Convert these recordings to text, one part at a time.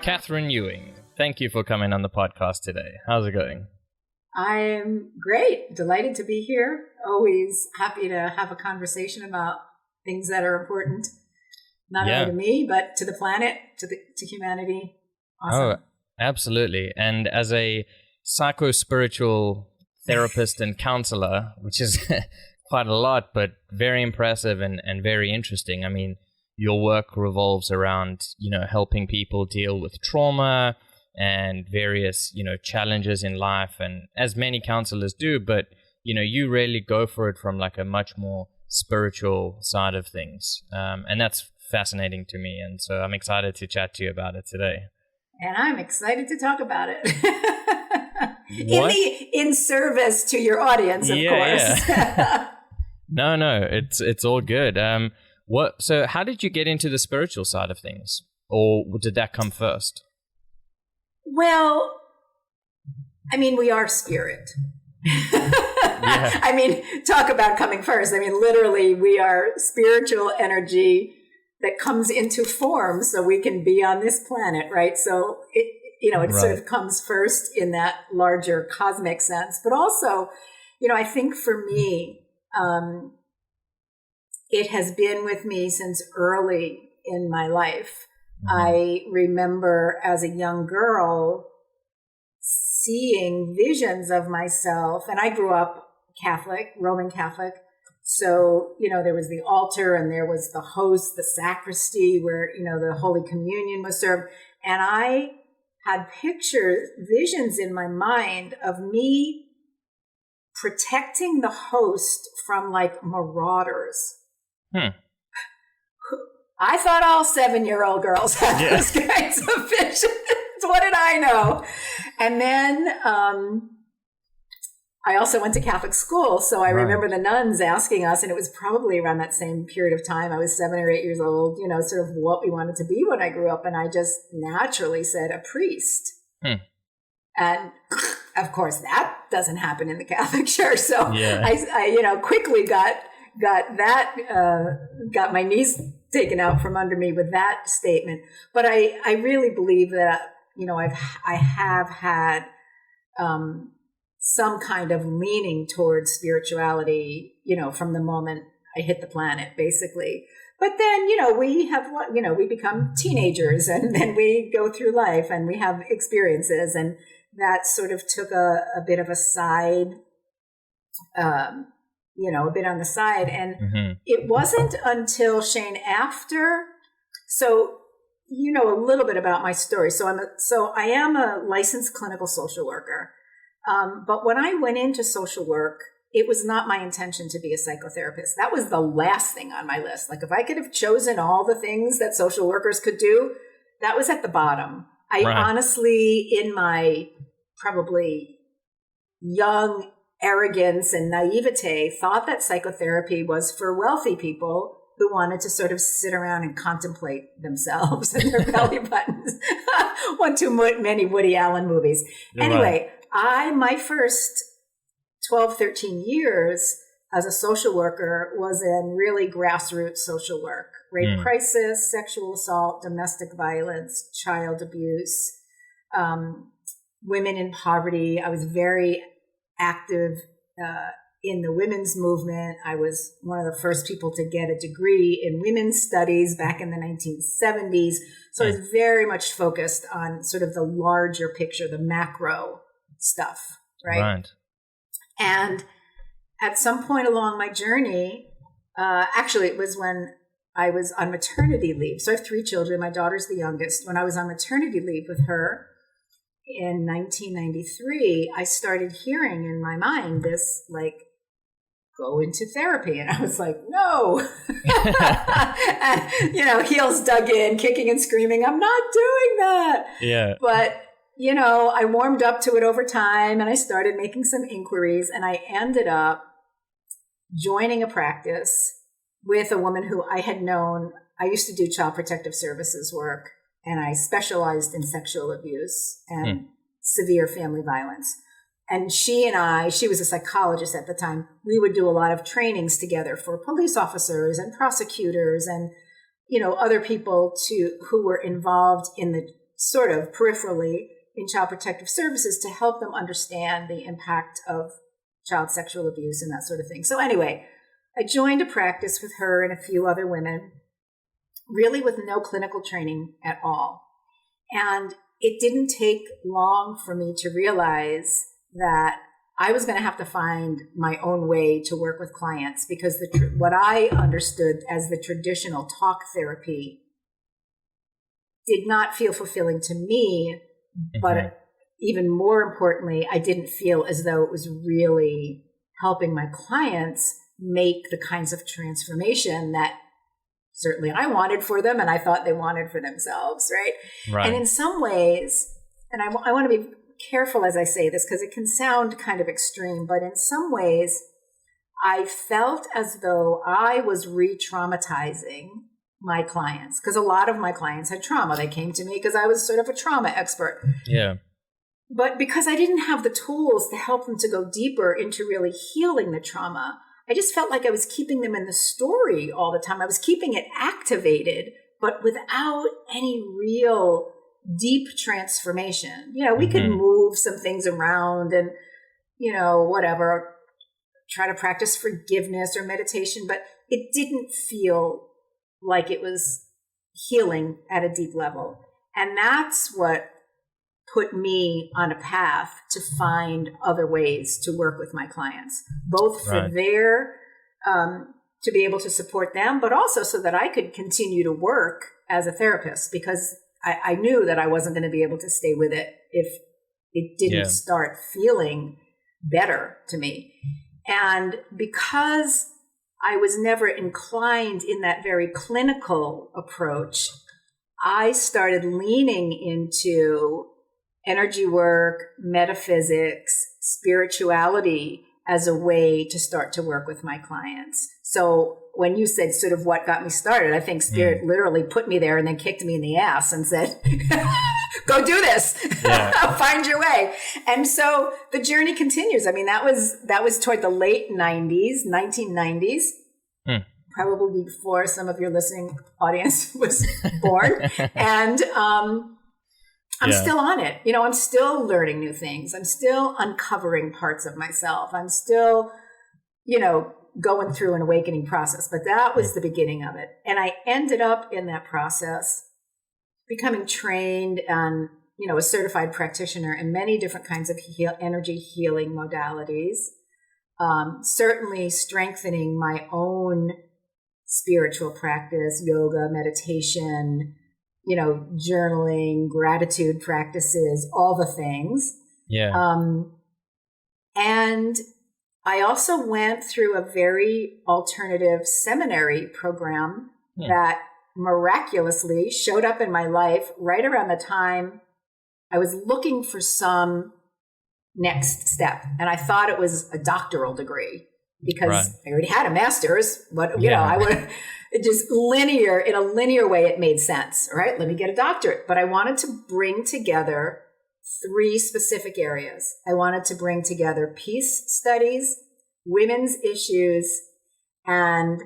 Catherine Ewing, thank you for coming on the podcast today. How's it going? I'm great. Delighted to be here. Always happy to have a conversation about things that are important, not only to me, but to the planet, to humanity. Awesome. Oh, absolutely. And as a psycho-spiritual therapist and counselor, which is quite a lot, but very impressive and very interesting. I mean, your work revolves around, helping people deal with trauma and various, challenges in life, and as many counselors do, but, you really go for it from like a much more spiritual side of things. And that's fascinating to me. And so I'm excited to chat to you about it today. And I'm excited to talk about it. in service to your audience, of course. Yeah. No, it's all good. So how did you get into the spiritual side of things? Or did that come first? Well, I mean, we are spirit. Yeah. I mean, talk about coming first. I mean, literally, we are spiritual energy that comes into form so we can be on this planet, right? So it sort of comes first in that larger cosmic sense. But also, I think for me, it has been with me since early in my life. Mm-hmm. I remember as a young girl seeing visions of myself, and I grew up Catholic, Roman Catholic. So, there was the altar and there was the host, the sacristy where, the Holy Communion was served. And I had visions in my mind of me protecting the host from like marauders. I thought all 7-year-old girls had those kinds of visions. What did I know? And then I also went to Catholic school. So I remember the nuns asking us, and it was probably around that same period of time. I was 7 or 8 years old, sort of what we wanted to be when I grew up. And I just naturally said a priest. And of course, that doesn't happen in the Catholic Church. So I quickly got my knees taken out from under me with that statement. But I really believe that, I have had some kind of leaning towards spirituality, from the moment I hit the planet, basically. But then, we become teenagers and then we go through life and we have experiences, and that sort of took a bit of a side, a bit on the side. And it wasn't until Shane after, so, a little bit about my story. So I am a licensed clinical social worker. But when I went into social work, it was not my intention to be a psychotherapist. That was the last thing on my list. Like if I could have chosen all the things that social workers could do, that was at the bottom. I honestly, in my probably young arrogance and naivete, thought that psychotherapy was for wealthy people who wanted to sort of sit around and contemplate themselves and their belly buttons. One too many Woody Allen movies. Anyway, my first 12, 13 years as a social worker was in really grassroots social work, rape crisis, sexual assault, domestic violence, child abuse, women in poverty. I was very active in the women's movement. I was one of the first people to get a degree in women's studies back in the 1970s. So I was very much focused on sort of the larger picture, the macro stuff, right? And at some point along my journey, actually it was when I was on maternity leave. So I have 3 children. My daughter's the youngest. When I was on maternity leave with her in 1993, I started hearing in my mind this like, go into therapy. And I was like, no, and, heels dug in, kicking and screaming. I'm not doing that. Yeah. But I warmed up to it over time and I started making some inquiries, and I ended up joining a practice with a woman who I had known. I used to do child protective services work, and I specialized in sexual abuse and severe family violence. And she was a psychologist at the time, we would do a lot of trainings together for police officers and prosecutors and, other people who were involved in the sort of peripherally in child protective services to help them understand the impact of child sexual abuse and that sort of thing. So anyway, I joined a practice with her and a few other women, really with no clinical training at all. And it didn't take long for me to realize that I was going to have to find my own way to work with clients, because what I understood as the traditional talk therapy did not feel fulfilling to me, but even more importantly, I didn't feel as though it was really helping my clients make the kinds of transformation that certainly I wanted for them and I thought they wanted for themselves, right? And in some ways, and I want to be careful as I say this because it can sound kind of extreme, but in some ways, I felt as though I was re-traumatizing my clients, because a lot of my clients had trauma. They came to me because I was sort of a trauma expert. Yeah. But because I didn't have the tools to help them to go deeper into really healing the trauma, I just felt like I was keeping them in the story all the time. I was keeping it activated, but without any real deep transformation. We could move some things around and, whatever, try to practice forgiveness or meditation, but it didn't feel like it was healing at a deep level. And that's what put me on a path to find other ways to work with my clients, both for to be able to support them, but also so that I could continue to work as a therapist, because I knew that I wasn't going to be able to stay with it if it didn't start feeling better to me. And because I was never inclined in that very clinical approach, I started leaning into energy work, metaphysics, spirituality as a way to start to work with my clients. So when you said sort of what got me started, I think Spirit literally put me there and then kicked me in the ass and said, go do this, find your way. And so the journey continues. I mean, that was toward the late 1990s, probably before some of your listening audience was born. And I'm still on it. I'm still learning new things. I'm still uncovering parts of myself. I'm still, going through an awakening process. But that was the beginning of it. And I ended up in that process becoming trained and, a certified practitioner in many different kinds of energy healing modalities, certainly strengthening my own spiritual practice, yoga, meditation, journaling, gratitude practices, all the things. And I also went through a very alternative seminary program that miraculously showed up in my life right around the time I was looking for some next step. And I thought it was a doctoral degree because I already had a master's, but I would just in a linear way, it made sense. All right, let me get a doctorate. But I wanted to bring together 3 specific areas. I wanted to bring together peace studies, women's issues, and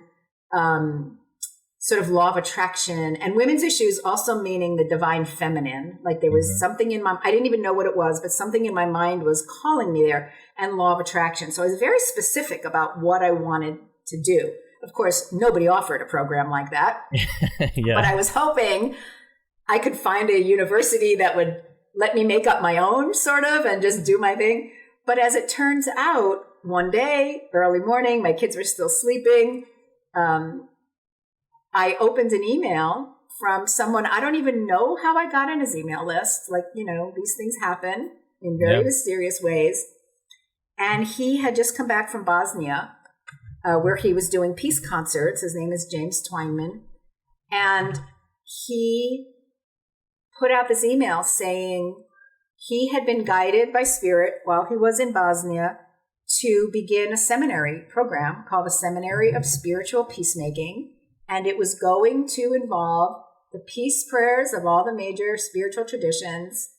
sort of law of attraction, and women's issues also meaning the divine feminine. Like there was something I didn't even know what it was, but something in my mind was calling me there, and law of attraction. So I was very specific about what I wanted to do. Of course, nobody offered a program like that, but I was hoping I could find a university that would let me make up my own sort of and just do my thing. But as it turns out, one day, early morning, my kids were still sleeping. I opened an email from someone, I don't even know how I got on his email list. Like, these things happen in very mysterious ways. And he had just come back from Bosnia, where he was doing peace concerts. His name is James Twineman. And he put out this email saying he had been guided by Spirit while he was in Bosnia to begin a seminary program called the Seminary of Spiritual Peacemaking. And it was going to involve the peace prayers of all the major spiritual traditions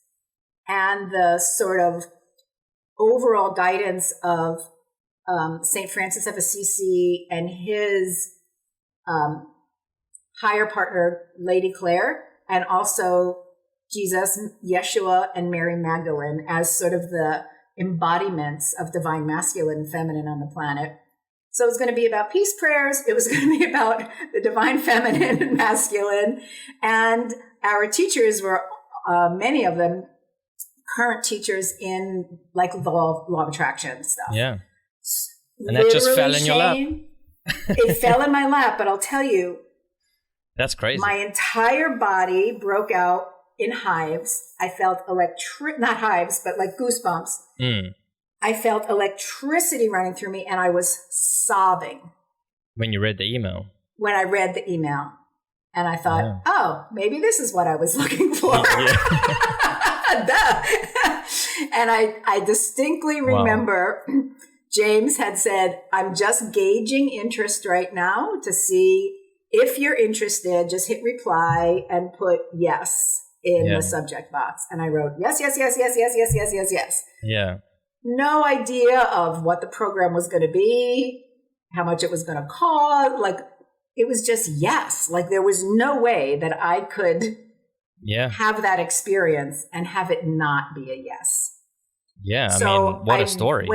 and the sort of overall guidance of St. Francis of Assisi and his higher partner, Lady Claire, and also Jesus, Yeshua, and Mary Magdalene as sort of the embodiments of divine masculine and feminine on the planet. So it was going to be about peace prayers. It was going to be about the divine feminine and masculine. And our teachers were, many of them, current teachers in like the law of attraction stuff. Yeah. And that just fell in your lap. It fell in my lap, but I'll tell you. That's crazy. My entire body broke out in hives. I felt not hives, but like goosebumps. I felt electricity running through me and I was sobbing. When you read the email? When I read the email. And I thought, oh, maybe this is what I was looking for. And I distinctly remember James had said, I'm just gauging interest right now to see if you're interested, just hit reply and put yes in the subject box. And I wrote, yes, yes, yes, yes, yes, yes, yes, yes, yes. Yeah. No idea of what the program was going to be, how much it was going to cost. Like, it was just yes. Like, there was no way that I could have that experience and have it not be a yes. Yeah, I mean, what a story.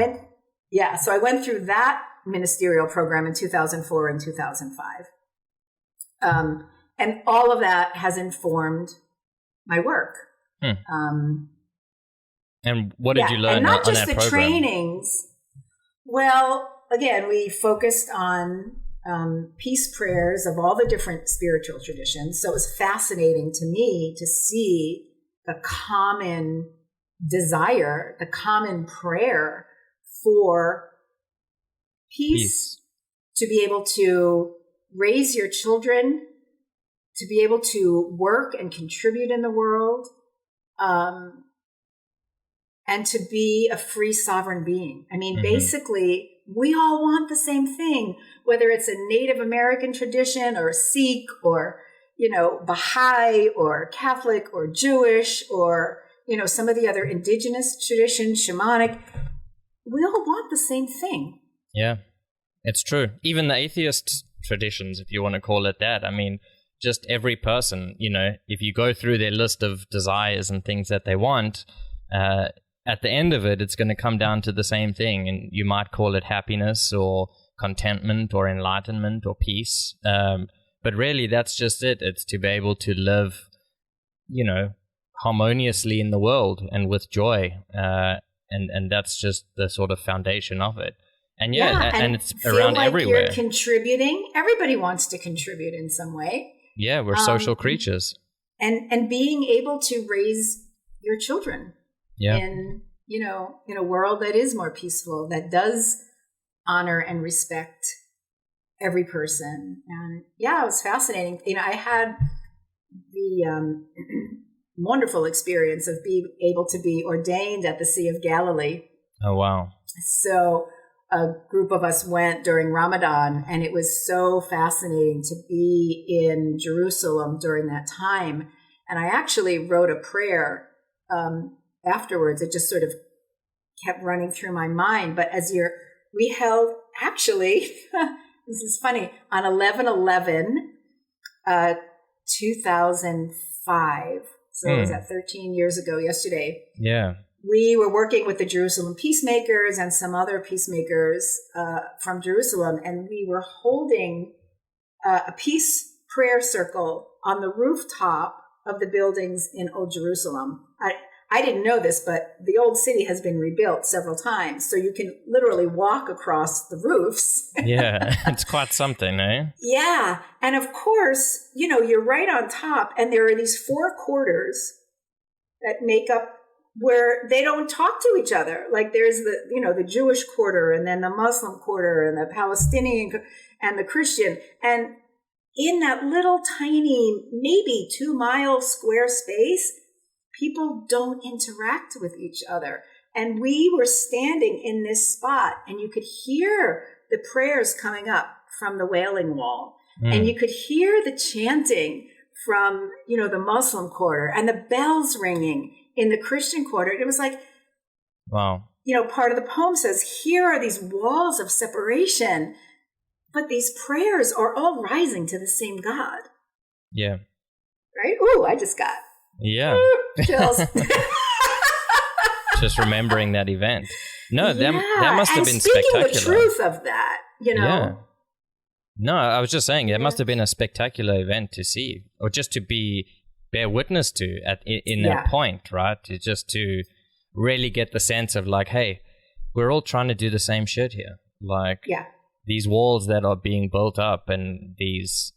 So I went through that ministerial program in 2004 and 2005. And all of that has informed my work. And what did you learn and not on just that the program? trainings. Well, again, we focused on peace prayers of all the different spiritual traditions. So it was fascinating to me to see the common desire, the common prayer for peace. To be able to raise your children, to be able to work and contribute in the world, and to be a free sovereign being. I mean, basically, we all want the same thing, whether it's a Native American tradition or a Sikh or, Baha'i or Catholic or Jewish or, some of the other indigenous traditions, shamanic. We all want the same thing. Yeah, it's true. Even the atheist traditions, if you want to call it that. I mean, just every person, if you go through their list of desires and things that they want, at the end of it, it's going to come down to the same thing. And you might call it happiness or contentment or enlightenment or peace. But really, that's just it. It's to be able to live, harmoniously in the world and with joy. And that's just the sort of foundation of it. And and it's around like everywhere. You're contributing. Everybody wants to contribute in some way. Yeah, we're social creatures. And being able to raise your children in a world that is more peaceful, that does honor and respect every person. And it was fascinating. I had the wonderful experience of being able to be ordained at the Sea of Galilee. Oh, wow. So a group of us went during Ramadan, and it was so fascinating to be in Jerusalem during that time. And I actually wrote a prayer afterwards. It just sort of kept running through my mind. But we held, actually, this is funny, on 11/11, 2005. So it was that 13 years ago yesterday. Yeah. We were working with the Jerusalem peacemakers and some other peacemakers from Jerusalem, and we were holding a peace prayer circle on the rooftop of the buildings in Old Jerusalem. I didn't know this, but the old city has been rebuilt several times, so you can literally walk across the roofs. Yeah, it's quite something, eh? Yeah, and of course, you're right on top, and there are these four quarters that make up where they don't talk to each other. Like there's the Jewish quarter, and then the Muslim quarter, and the Palestinian and the Christian. And in that little tiny, maybe 2-mile square space, people don't interact with each other. And we were standing in this spot, and you could hear the prayers coming up from the Wailing Wall. And you could hear the chanting from, the Muslim quarter, and the bells ringing in the Christian quarter. It was like, wow. part of the poem says, here are these walls of separation, but these prayers are all rising to the same God. Yeah. Right? Ooh, I just got chills. Just remembering that event. No, that must have been speaking spectacular. the truth of that, Yeah. No, I was just saying, it must have been a spectacular event to see, or just to bear witness to in that point, right? To really get the sense of like, hey, we're all trying to do the same shit here. Like, these walls that are being built up and these,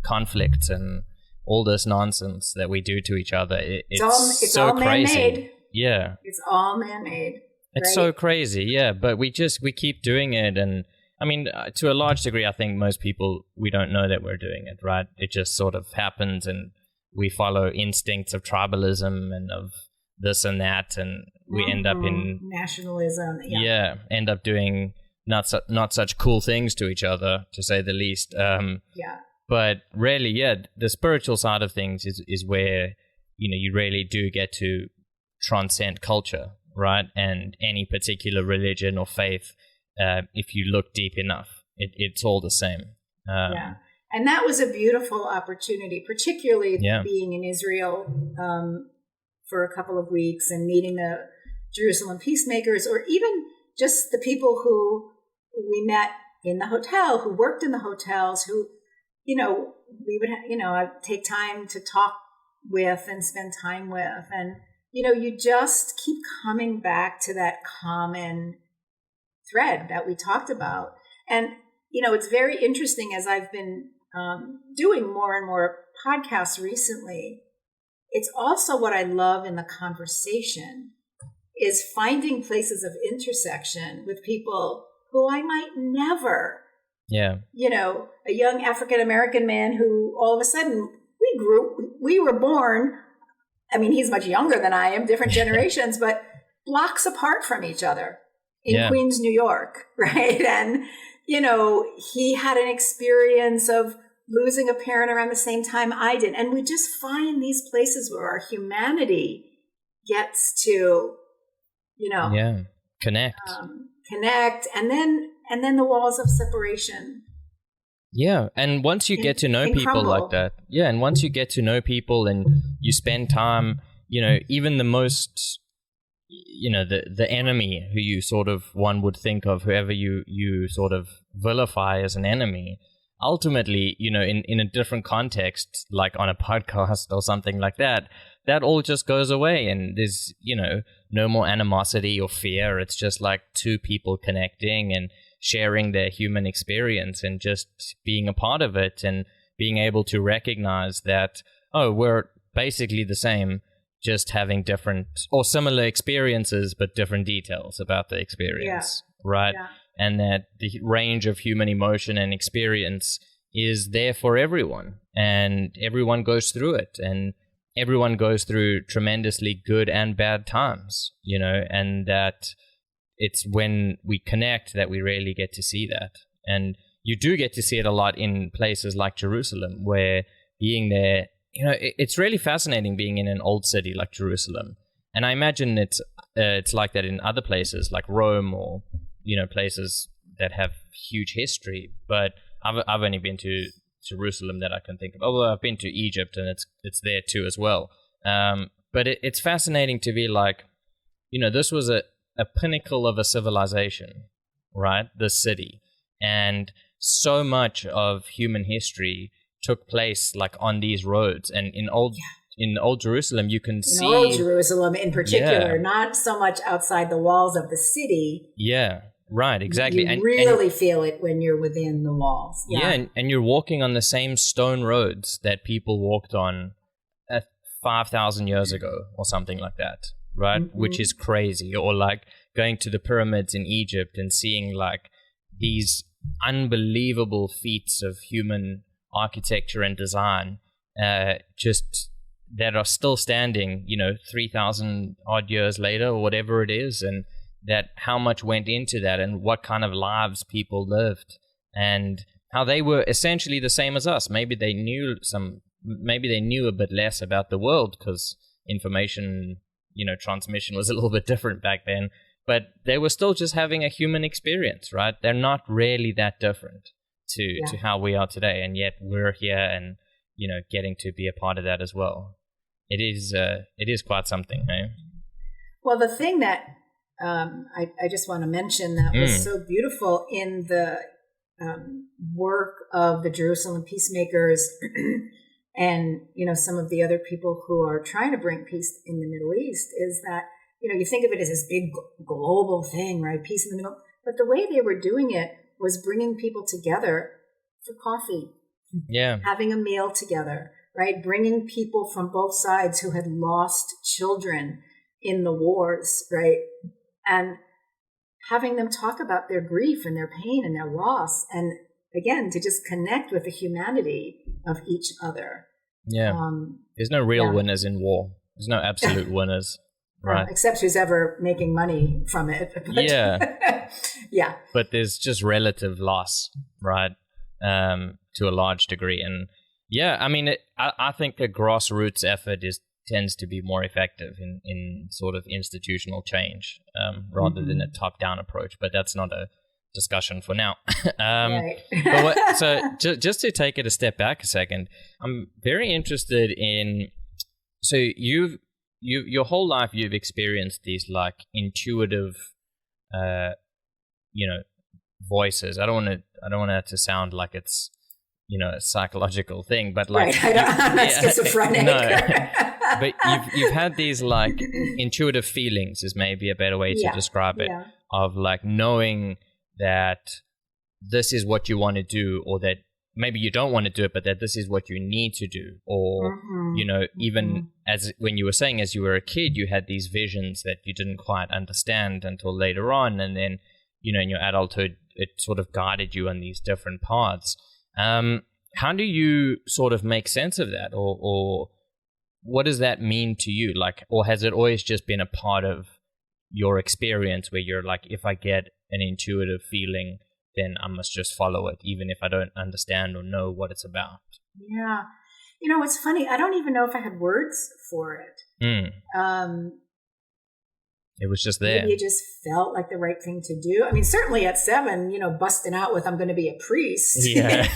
conflicts and all this nonsense that we do to each other, it's so all crazy. Man-made. Yeah. It's all man-made. It's right? so crazy, yeah. But we keep doing it. And I mean, to a large degree, I think most people, we don't know that we're doing it, right? It just sort of happens and we follow instincts of tribalism and of this and that. And we end up in nationalism. End up doing not such cool things to each other, to say the least. But really, the spiritual side of things is where, you really do get to transcend culture, right? And any particular religion or faith, if you look deep enough, it's all the same. And that was a beautiful opportunity, particularly being in Israel for a couple of weeks and meeting the Jerusalem peacemakers, or even just the people who we met in the hotel, who worked in the hotels, who, we would, I'd take time to talk with and spend time with. And, you just keep coming back to that common thread that we talked about. And, it's very interesting as I've been doing more and more podcasts recently. It's also what I love in the conversation is finding places of intersection with people who I might never, a young African-American man who all of a sudden we were born, I mean, he's much younger than I am, different generations, but blocks apart from each other in Queens, New York, right? And, he had an experience of losing a parent around the same time I did. And we just find these places where our humanity gets to, connect. And then the walls of separation. Yeah. And once you get to know people like that, and once you get to know people and you spend time, even the most, the enemy who you sort of, one would think of, whoever you sort of vilify as an enemy, ultimately, in a different context, like on a podcast or something like that, that all just goes away and there's, no more animosity or fear. It's just like two people connecting and sharing their human experience and just being a part of it and being able to recognize that, we're basically the same, just having different or similar experiences, but different details about the experience, right? Yeah. And that the range of human emotion and experience is there for everyone, and everyone goes through it, and everyone goes through tremendously good and bad times, and that it's when we connect that we really get to see that. And you do get to see it a lot in places like Jerusalem, where being there, it's really fascinating being in an old city like Jerusalem. And I imagine it's like that in other places like Rome or, places that have huge history. But I've only been to Jerusalem that I can think of. Although I've been to Egypt and it's there too as well. But it's fascinating to be like, this was a pinnacle of a civilization, right? This city. And so much of human history took place like on these roads. And in old Jerusalem, you can see... In old Jerusalem in particular, not so much outside the walls of the city. Yeah, right, exactly. You really feel it when you're within the walls. Yeah, and you're walking on the same stone roads that people walked on 5,000 years ago or something like that, right? Mm-hmm. Which is crazy. Or like going to the pyramids in Egypt and seeing like these unbelievable feats of human architecture and design, just that are still standing, 3,000 odd years later or whatever it is, and that how much went into that and what kind of lives people lived and how they were essentially the same as us. Maybe they knew a bit less about the world because information, transmission was a little bit different back then, but they were still just having a human experience, right? They're not really that different to how we are today, and yet we're here and, you know, getting to be a part of that as well. It is quite something, eh? Well, the thing that I just want to mention that was so beautiful in the work of the Jerusalem peacemakers and, you know, some of the other people who are trying to bring peace in the Middle East is that, you know, you think of it as this big global thing, right? Peace in the middle. But the way they were doing it was bringing people together for coffee. Yeah. Having a meal together, right? Bringing people from both sides who had lost children in the wars, right? And having them talk about their grief and their pain and their loss. And again, to just connect with the humanity of each other. Yeah. There's no real winners in war. There's no absolute winners. Right. Except who's ever making money from it. But, yeah. But there's just relative loss, right? To a large degree. And yeah, I mean, I think the grassroots effort tends to be more effective in sort of institutional change rather than a top-down approach. But that's not a discussion for now. Right. So just to take it a step back a second, I'm very interested in, so your whole life you've experienced these like intuitive, you know, voices. I don't want it to sound like it's, you know, a psychological thing, but like, right. I'm not schizophrenic. No, but you've had these like intuitive feelings is maybe a better way to describe it, of like knowing that this is what you want to do, or that maybe you don't want to do it, but that this is what you need to do. Or, you know, even as when you were saying, as you were a kid, you had these visions that you didn't quite understand until later on. And then, you know, in your adulthood, it sort of guided you on these different paths. How do you sort of make sense of that? Or what does that mean to you? Like, or has it always just been a part of your experience where you're like, if I get an intuitive feeling, then I must just follow it, even if I don't understand or know what it's about? Yeah. You know, it's funny. I don't even know if I had words for it. It was just there. Maybe it just felt like the right thing to do. I mean, certainly at 7, you know, busting out with, I'm going to be a priest. Yeah.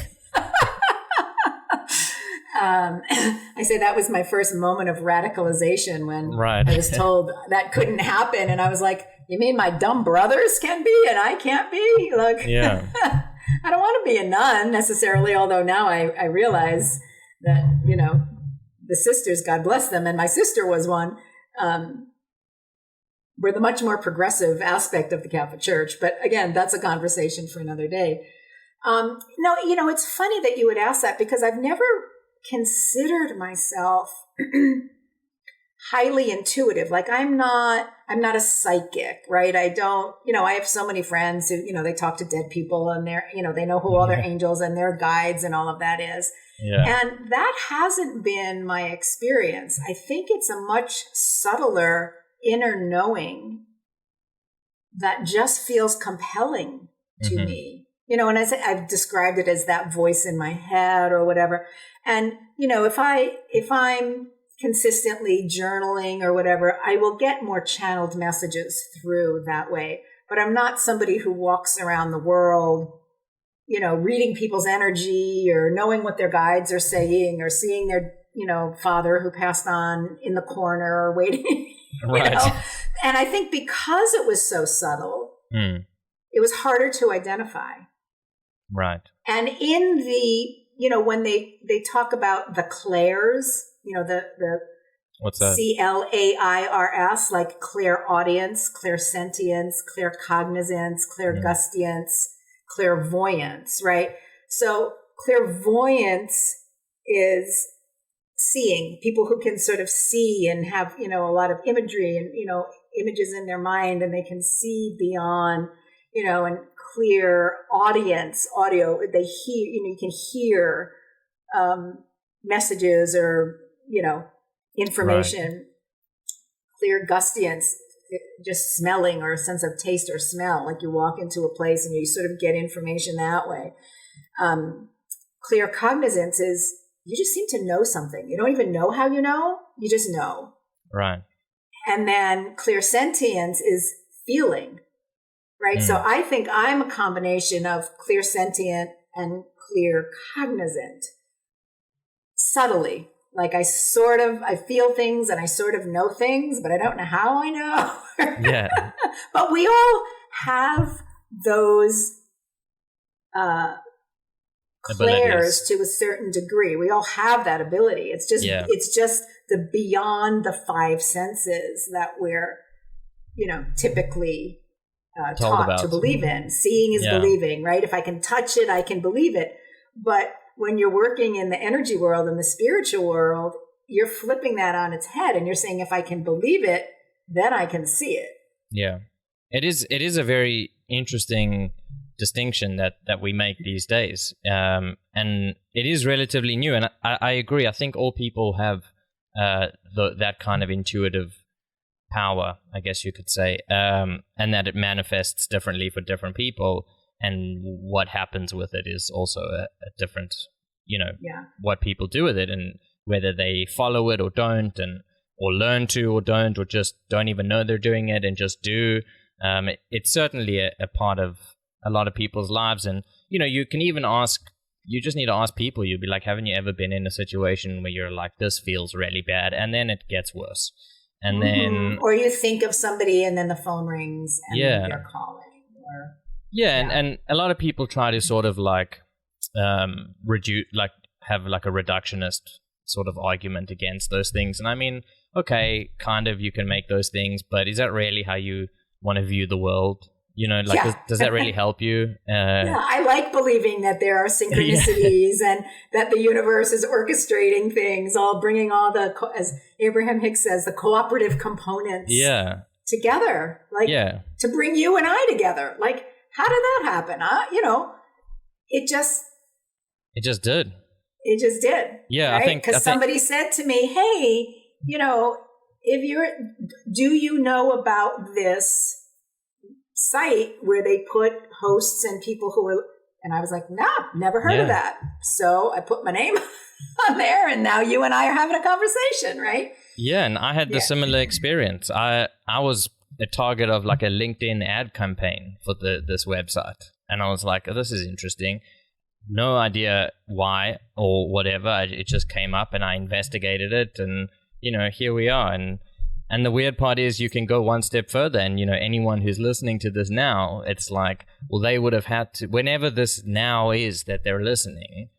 I say that was my first moment of radicalization when right. I was told that couldn't happen. And I was like, you mean my dumb brothers can be and I can't be? Like, yeah. I don't want to be a nun necessarily, although now I realize that, you know, the sisters, God bless them, and my sister was one, were the much more progressive aspect of the Catholic Church. But again, that's a conversation for another day. No, you know, it's funny that you would ask that, because I've never considered myself highly intuitive. Like I'm not a psychic, right? I don't, you know, I have so many friends who, you know, they talk to dead people and they're, you know, they know who all their angels and their guides and all of that is. Yeah. And that hasn't been my experience. I think it's a much subtler inner knowing that just feels compelling to me. You know, and I've described it as that voice in my head or whatever. And, you know, if I'm consistently journaling or whatever, I will get more channeled messages through that way. But I'm not somebody who walks around the world, you know, reading people's energy or knowing what their guides are saying or seeing their, you know, father who passed on in the corner or waiting, right. You know? And I think because it was so subtle, it was harder to identify. Right. And in the, you know, when they talk about the clairs, you know, the what's that? CLAIRS, like clairaudience, clairsentience, claircognizance, clairgustance, clairvoyance, right? So clairvoyance is seeing, people who can sort of see and have, you know, a lot of imagery and, you know, images in their mind, and they can see beyond, you know, and clear audio, they hear, you know, you can hear messages or, you know, information. Right. Clear gustance, just smelling or a sense of taste or smell, like you walk into a place and you sort of get information that way. Clear cognizance is you just seem to know something. You don't even know how you know, you just know. Right. And then clear sentience is feeling, right? So I think I'm a combination of clear sentient and clear cognizant, subtly. Like I feel things and I sort of know things, but I don't know how I know. Yeah. But we all have those clairs to a certain degree. We all have that ability. It's just the beyond the five senses that we're, typically taught to believe in. Seeing is believing, right? If I can touch it, I can believe it. But when you're working in the energy world and the spiritual world, you're flipping that on its head and you're saying, if I can believe it, then I can see it. Yeah. It is a very interesting distinction that we make these days. And it is relatively new. And I agree. I think all people have that kind of intuitive power, I guess you could say, and that it manifests differently for different people. And what happens with it is also a different, what people do with it and whether they follow it or don't, or learn to or don't, or just don't even know they're doing it and just do. It's certainly a part of a lot of people's lives. And, you can even you just need to ask people. You'd be like, haven't you ever been in a situation where you're like, this feels really bad, and then it gets worse. And then, or you think of somebody and then the phone rings and they're calling, or and a lot of people try to sort of like have like a reductionist sort of argument against those things. And I mean, okay, kind of you can make those things, but is that really how you want to view the world? Does that really help you? I like believing that there are synchronicities and that the universe is orchestrating things, all bringing all as Abraham Hicks says, the cooperative components together, to bring you and I together. Like, how did that happen? It just did. It just did. Yeah, right? I think because somebody said to me, "Hey, do you know about this site where they put hosts and people who were," and I was like, "Nah, never heard of that." So I put my name on there, and now you and I are having a conversation, right? Yeah, and I had the similar experience. I was a target of like a LinkedIn ad campaign for this website, and I was like, oh, this is interesting. No idea why or whatever. It just came up, and I investigated it, and here we are. And the weird part is you can go one step further, and anyone who's listening to this now, it's like, well, they would have had to, whenever this now is that they're listening,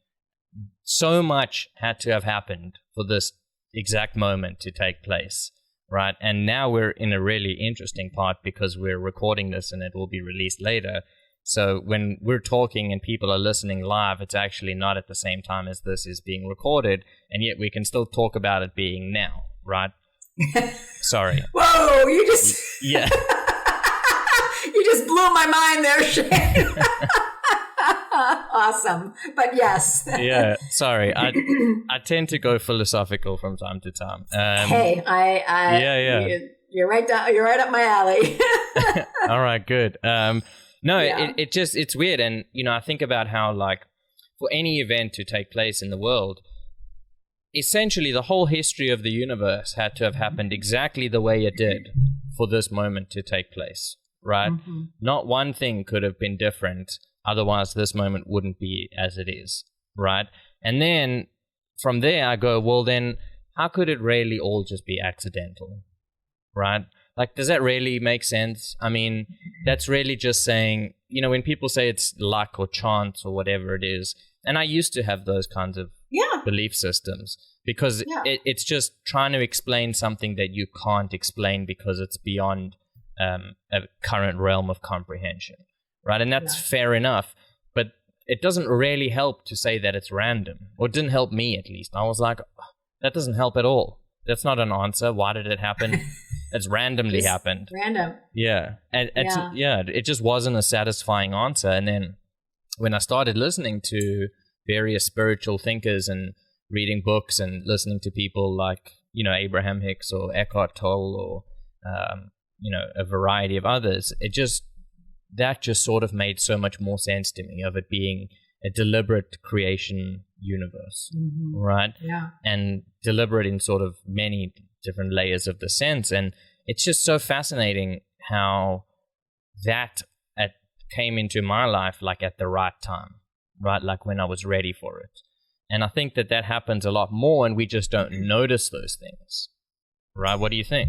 so much had to have happened for this exact moment to take place, right? And now we're in a really interesting part because we're recording this and it will be released later. So when we're talking and people are listening live, it's actually not at the same time as this is being recorded, and yet we can still talk about it being now, right? Sorry. Whoa, you just you just blew my mind there, Shane. Awesome. But yes. Yeah, sorry. I tend to go philosophical from time to time. Hey, you're right up my alley. All right, good. It's weird, and I think about how, like, for any event to take place in the world, essentially the whole history of the universe had to have happened exactly the way it did for this moment to take place, right? Mm-hmm. Not one thing could have been different, otherwise this moment wouldn't be as it is, right? And then from there I go, well then, how could it really all just be accidental, right? Like, does that really make sense? I mean, that's really just saying, when people say it's luck or chance or whatever it is, and I used to have those kinds of belief systems because it's just trying to explain something that you can't explain because it's beyond a current realm of comprehension, right? And that's fair enough, but it doesn't really help to say that it's random, or it didn't help me at least. I was like, that doesn't help at all. That's not an answer. Why did it happen? It's randomly happened. Random. Yeah. And it just wasn't a satisfying answer. And then when I started listening to various spiritual thinkers and reading books and listening to people like, Abraham Hicks or Eckhart Tolle or, a variety of others, that just sort of made so much more sense to me of it being a deliberate creation universe, right? Yeah. And deliberate in sort of many different layers of the sense. And it's just so fascinating how that came into my life like at the right time, right? Like when I was ready for it. And I think that happens a lot more, and we just don't notice those things, right? What do you think?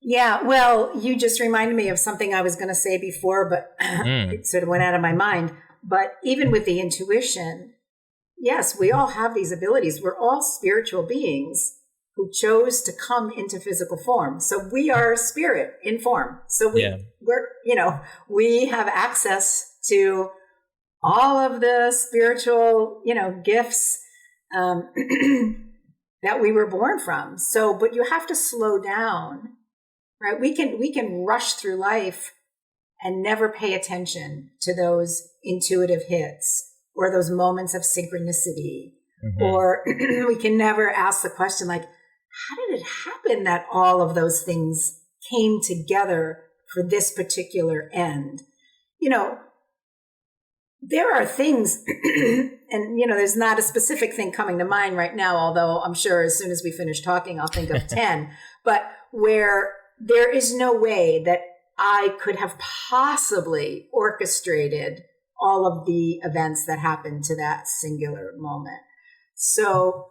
Yeah, well, you just reminded me of something I was going to say before, but it sort of went out of my mind. But even with the intuition, yes, we all have these abilities. We're all spiritual beings who chose to come into physical form. So we are spirit in form. So we have access to all of the spiritual, gifts that we were born from. So, but you have to slow down, right? We can rush through life and never pay attention to those intuitive hits or those moments of synchronicity. Or we can never ask the question like, how did it happen that all of those things came together for this particular end? There are things, and, there's not a specific thing coming to mind right now, although I'm sure as soon as we finish talking, I'll think of 10, but where there is no way that I could have possibly orchestrated all of the events that happened to that singular moment. So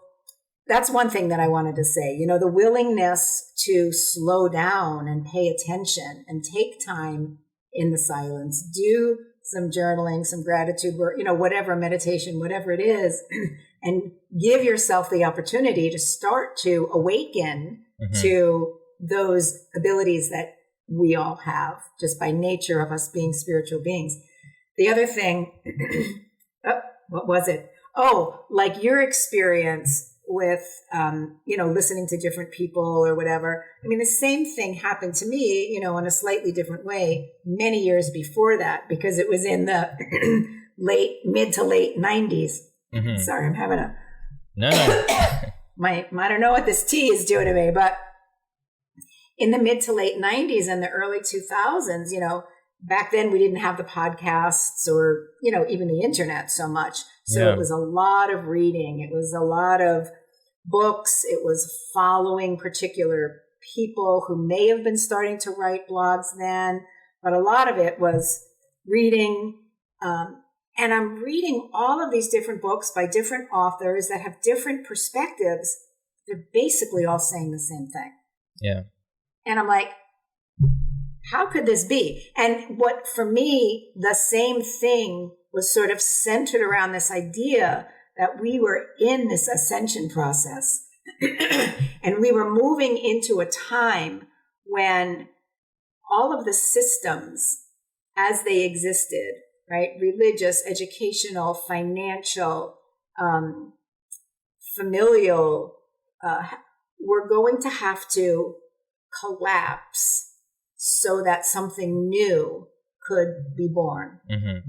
that's one thing that I wanted to say, the willingness to slow down and pay attention and take time in the silence, do some journaling, some gratitude work, whatever, meditation, whatever it is, and give yourself the opportunity to start to awaken to those abilities that we all have just by nature of us being spiritual beings. The other thing, what was it? Oh, like your experience with, listening to different people or whatever. I mean, the same thing happened to me, in a slightly different way many years before that, because it was in the mid to late 90s. Sorry, I'm having No. I don't know what this tea is doing to me, but in the mid to late 90s and the early 2000s, back then we didn't have the podcasts or, even the internet so much. So It was a lot of reading. It was a lot of books. It was following particular people who may have been starting to write blogs then, but a lot of it was reading. And I'm reading all of these different books by different authors that have different perspectives. They're basically all saying the same thing. Yeah. And I'm like, how could this be? And what, for me, the same thing was sort of centered around this idea that we were in this ascension process. And we were moving into a time when all of the systems as they existed, right? Religious, educational, financial, familial, were going to have to collapse so that something new could be born.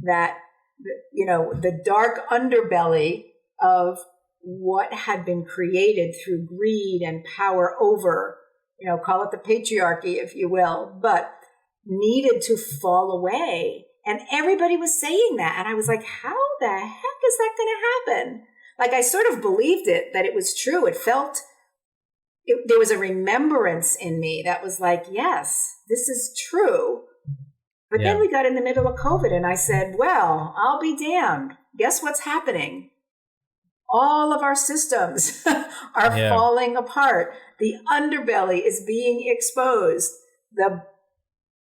That, the dark underbelly of what had been created through greed and power over, call it the patriarchy, if you will, but needed to fall away. And everybody was saying that. And I was like, how the heck is that going to happen? Like, I sort of believed it, that it was true. It felt, there was a remembrance in me that was like, yes, this is true. But then we got in the middle of COVID and I said, well, I'll be damned. Guess what's happening? All of our systems are falling apart. The underbelly is being exposed. The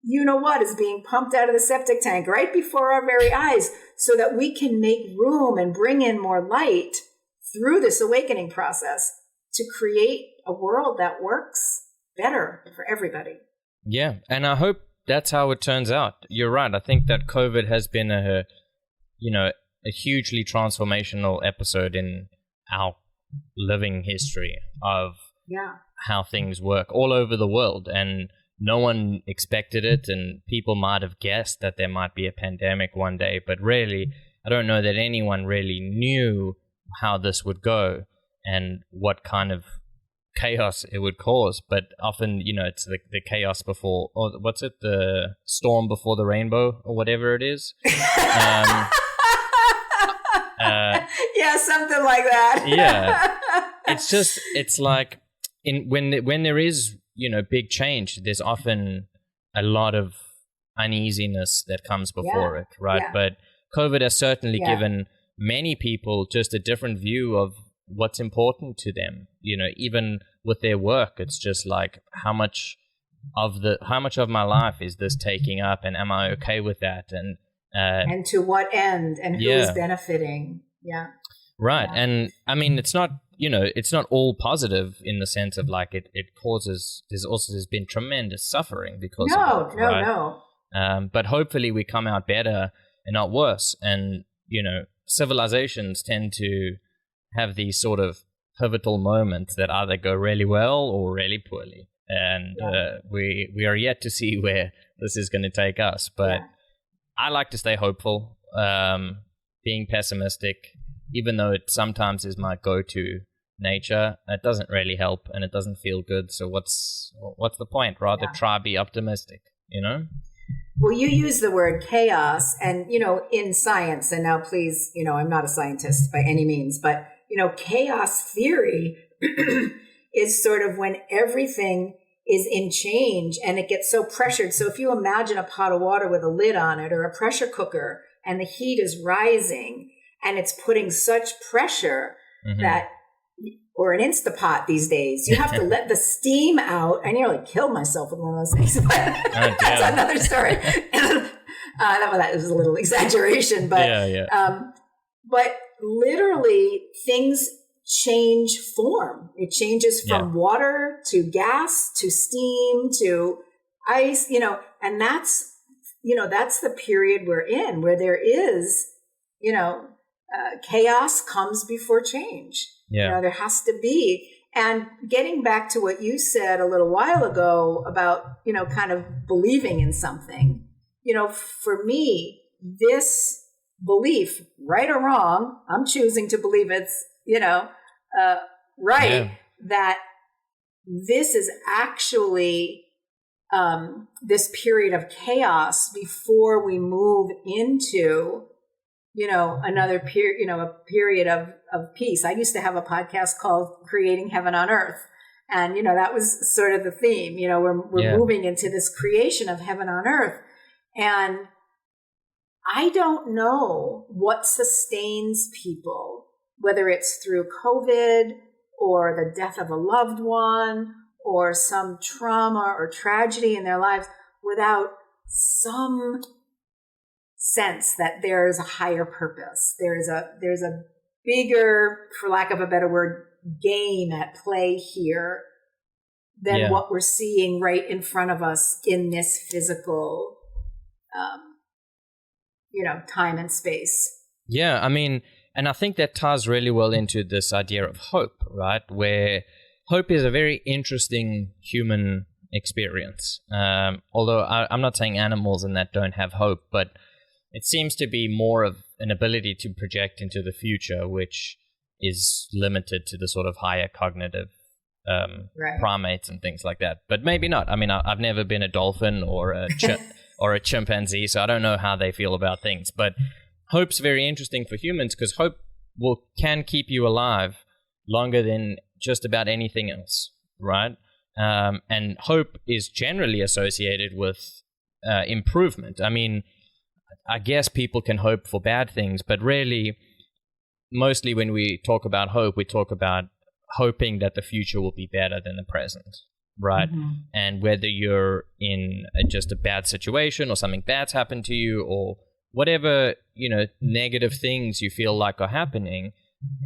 you-know-what is being pumped out of the septic tank right before our very eyes so that we can make room and bring in more light through this awakening process to create a world that works better for everybody. Yeah, and I hope that's how it turns out. You're right. I think that COVID has been a hugely transformational episode in our living history of how things work all over the world. And no one expected it, and people might have guessed that there might be a pandemic one day, but really, I don't know that anyone really knew how this would go and what kind of chaos it would cause. But often, it's the chaos before, or what's it, the storm before the rainbow, or whatever it is. Yeah, something like that. Yeah, it's like when there is big change, there's often a lot of uneasiness that comes before Yeah. it, right? Yeah. But COVID has certainly Yeah. given many people just a different view of what's important to them. Even with their work, it's just like how much of my life is this taking up, and am I okay with that? And to what end, and who is benefiting? Yeah. Right. Yeah. And I mean, it's not all positive in the sense of like it causes, there's been tremendous suffering because of it. No. But hopefully we come out better and not worse. And, civilizations tend to have these sort of pivotal moments that either go really well or really poorly. And we are yet to see where this is going to take us. But I like to stay hopeful. Being pessimistic, even though it sometimes is my go-to nature, it doesn't really help and it doesn't feel good. So what's the point? Rather try be optimistic, Well, you use the word chaos, and, in science, and now please, I'm not a scientist by any means, but, chaos theory is sort of when everything is in change and it gets so pressured. So if you imagine a pot of water with a lid on it, or a pressure cooker, and the heat is rising and it's putting such pressure that, or an Instapot these days, you have to let the steam out. I nearly killed myself with one of those things, but that's another story. That was a little exaggeration, but but literally things change form. It changes from water to gas to steam to ice, and that's the period we're in, where there is, chaos comes before change. There has to be. And getting back to what you said a little while ago about, kind of believing in something, for me, this belief, right or wrong, I'm choosing to believe it's, right, that this is actually this period of chaos before we move into, another period, a period of peace. I used to have a podcast called Creating Heaven on Earth. And, that was sort of the theme, we're moving into this creation of heaven on earth. And I don't know what sustains people, whether it's through COVID or the death of a loved one or some trauma or tragedy in their lives, without some sense that there's a higher purpose. There's a bigger, for lack of a better word, game at play here than what we're seeing right in front of us in this physical, time and space. Yeah, I mean, and I think that ties really well into this idea of hope, right? Where hope is a very interesting human experience. Although I'm not saying animals and that don't have hope, but it seems to be more of an ability to project into the future, which is limited to the sort of higher cognitive primates and things like that. But maybe not. I mean, I've never been a dolphin or a or a chimpanzee, so I don't know how they feel about things. But hope's very interesting for humans because hope can keep you alive longer than just about anything else, right? And hope is generally associated with improvement. I mean, I guess people can hope for bad things, but really, mostly when we talk about hope, we talk about hoping that the future will be better than the present, right? And whether you're in just a bad situation or something bad's happened to you or whatever, negative things you feel like are happening,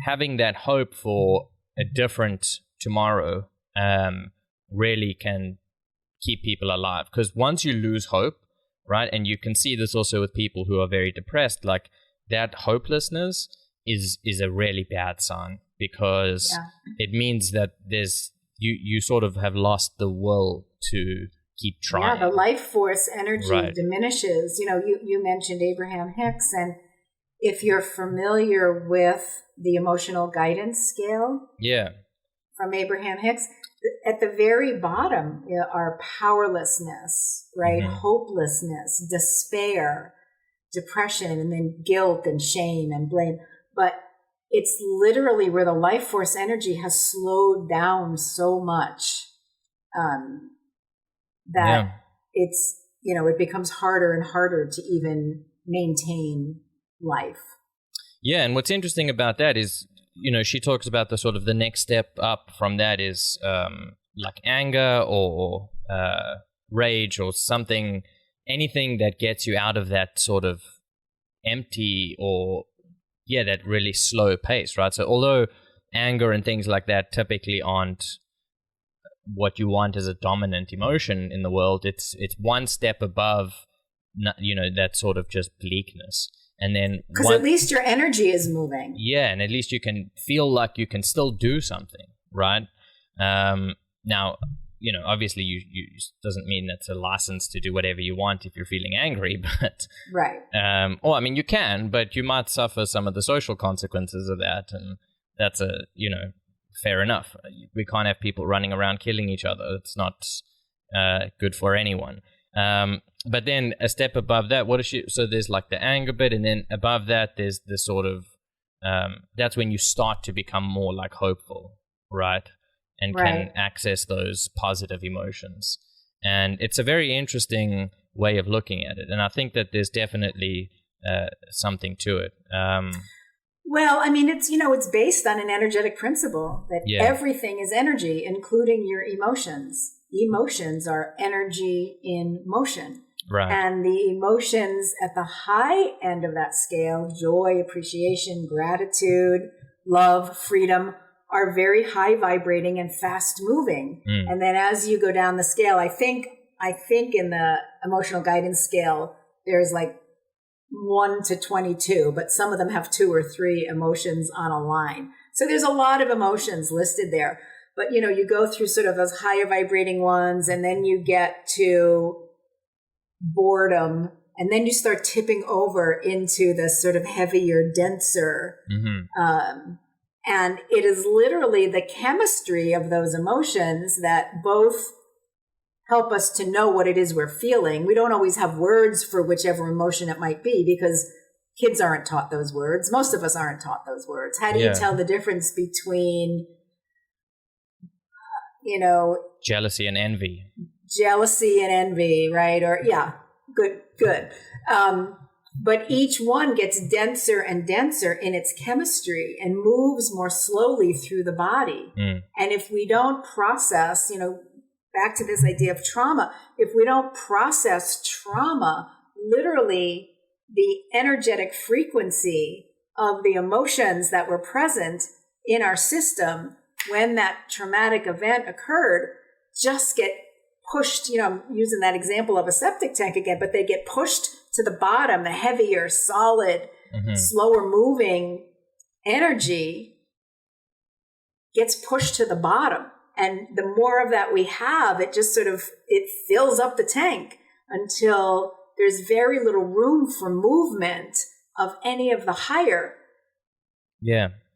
having that hope for a different tomorrow really can keep people alive. Because once you lose hope, right, and you can see this also with people who are very depressed, like that hopelessness is a really bad sign because it means that you sort of have lost the will to keep trying. Yeah, the life force energy diminishes. You mentioned Abraham Hicks, and if you're familiar with the emotional guidance scale from Abraham Hicks, at the very bottom are powerlessness, right? Hopelessness, despair, depression, and then guilt and shame and blame. But it's literally where the life force energy has slowed down so much that it's, it becomes harder and harder to even maintain life. Yeah, and what's interesting about that is, she talks about the sort of the next step up from that is like anger or rage or something, anything that gets you out of that sort of empty or, that really slow pace, right? So although anger and things like that typically aren't what you want as a dominant emotion in the world, it's one step above, that sort of just bleakness. And then because at least your energy is moving. Yeah, and at least you can feel like you can still do something, right? Now, obviously you doesn't mean that's a license to do whatever you want if you're feeling angry, but right. You can, but you might suffer some of the social consequences of that, and that's fair enough. We can't have people running around killing each other. It's not good for anyone. But then a step above that, so there's like the anger bit, and then above that there's the sort of that's when you start to become more like hopeful, right? And can access those positive emotions. And it's a very interesting way of looking at it. And I think that there's definitely something to it. Well, I mean, it's based on an energetic principle that everything is energy, including your emotions. Emotions are energy in motion. Right. And the emotions at the high end of that scale, joy, appreciation, gratitude, love, freedom, are very high vibrating and fast moving. And then as you go down the scale, I think in the emotional guidance scale, there's like 1 to 22, but some of them have 2 or 3 emotions on a line. So there's a lot of emotions listed there. But, you go through sort of those higher vibrating ones, and then you get to boredom, and then you start tipping over into the sort of heavier, denser. And it is literally the chemistry of those emotions that both help us to know what it is we're feeling. We don't always have words for whichever emotion it might be because kids aren't taught those words. Most of us aren't taught those words. How do you tell the difference between, jealousy and envy? Jealousy and envy, right? Or, good. But each one gets denser and denser in its chemistry and moves more slowly through the body. And if we don't process, back to this idea of trauma, if we don't process trauma, literally the energetic frequency of the emotions that were present in our system when that traumatic event occurred just get pushed, I'm using that example of a septic tank again, but they get pushed to the bottom. The heavier, solid, slower moving energy gets pushed to the bottom. And the more of that we have, it just it fills up the tank until there's very little room for movement of any of the higher